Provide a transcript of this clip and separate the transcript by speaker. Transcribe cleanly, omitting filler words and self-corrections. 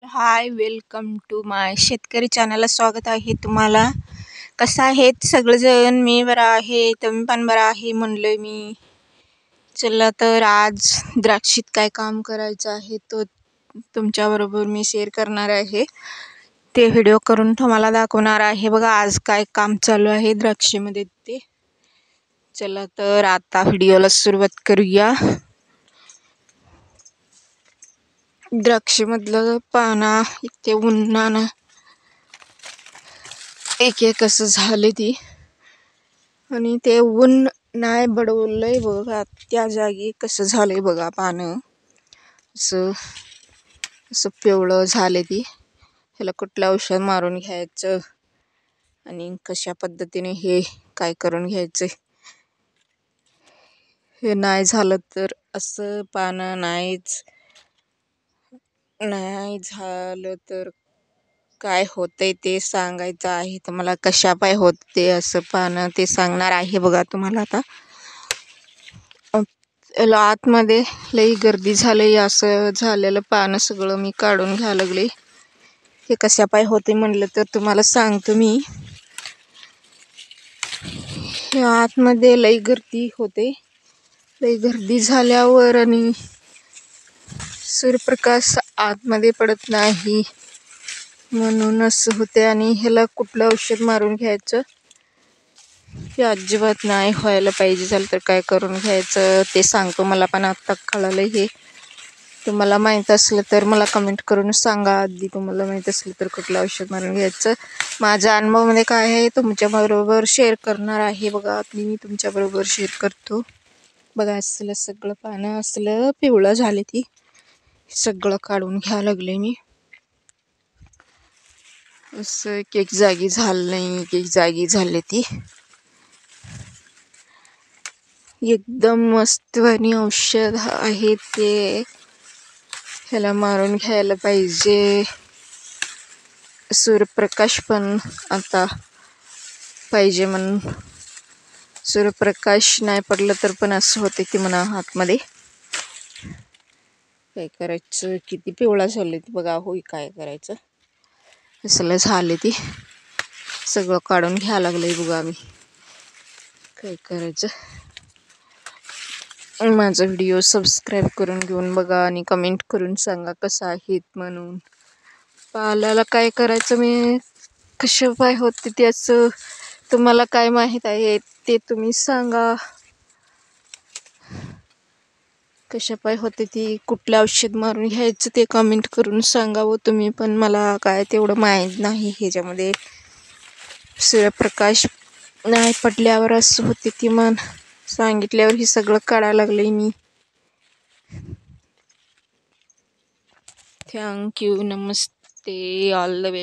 Speaker 1: High, welcome to माय शेतकरी चॅनलला स्वागत आहे तुम्हाला. कसं आहेत सगळेजण? मी बरा आहे, तुम्ही पण बरा आहे म्हणलं मी. चला तर आज द्राक्षीत काय काम करायचं आहे तो तुमच्याबरोबर मी शेअर करणार आहे. ते व्हिडिओ करून तुम्हाला दाखवणार आहे. बघा आज काय काम चालू आहे द्राक्षीमध्ये ते. चला तर आता व्हिडिओला सुरुवात करूया. द्राक्षीमधलं पाना इतके उन्हानं एक असं झाले ती, आणि ते ऊन नाही बडवलंय बघा. त्या जागी कसं झालंय बघा, पानं असं असं पिवळं झाले ती. ह्याला कुठलं औषध मारून घ्यायचं आणि कशा पद्धतीने हे काय करून घ्यायचं, हे नाही झालं तर असं पानं नाही झालं तर काय होतंय ते सांगायचं आहे तुम्हाला. कशा पाय होते असं पानं ते सांगणार आहे बघा तुम्हाला. आता याला आतमध्ये लई गर्दी झाली, असं झालेलं पानं सगळं मी काढून घ्यायला लागले. हे कशा पाय होते म्हणलं तर तुम्हाला सांगतो मी. हे आतमध्ये लई गर्दी होते. लई गर्दी झाल्यावर आणि सूर्यप्रकाश आतमध्ये पडत नाही म्हणून असं होते. आणि ह्याला कुठलं औषध मारून घ्यायचं हे अजिबात नाही व्हायला पाहिजे. झालं तर काय करून घ्यायचं ते सांगतो. मला पण आत्ता कळालं हे. तुम्हाला माहीत असलं तर मला कमेंट करून सांगा. आधी तुम्हाला माहीत असलं तर कुठलं औषध मारून घ्यायचं. माझ्या अनुभवामध्ये काय आहे तुमच्याबरोबर शेअर करणार आहे बघा. मी तुमच्याबरोबर शेअर करतो. बघा असलं सगळं पानं असलं पिवळं झाले ती, सगळं काढून घ्यायला लागले मी. असं एक जागी झालं नाही, एक जागी झाले ती. एकदम मस्त आणि औषध आहे ते, ह्याला मारून घ्यायला पाहिजे. सूर्यप्रकाश पण आता पाहिजे म्हणून, सूर्यप्रकाश नाही पडलं तर पण असं होते की म्हणा आतमध्ये. काय करायचं, किती पिवळा झाले ती बघा. होई काय करायचं, असलं झाले ती. सगळं काढून घ्यायला लागलंय बघा आम्ही. काय करायचं, माझा व्हिडिओ सबस्क्राईब करून घेऊन बघा आणि कमेंट करून सांगा कसं आहेत म्हणून. पाल्याला काय करायचं, मी कशा पाय होते त्याचं तुम्हाला काय माहीत आहे ते तुम्ही सांगा. कशा पाय होते ती, कुठलं औषध मारून घ्यायचं ते कमेंट करून सांगावं तुम्ही पण. मला काय तेवढं माहीत नाही ह्याच्यामध्ये. सूर्यप्रकाश नाही पडल्यावर असं होते ती मन सांगितल्यावर हे सगळं काढायला लागलंय मी. थँक्यू, नमस्ते, ऑल द बेस्ट.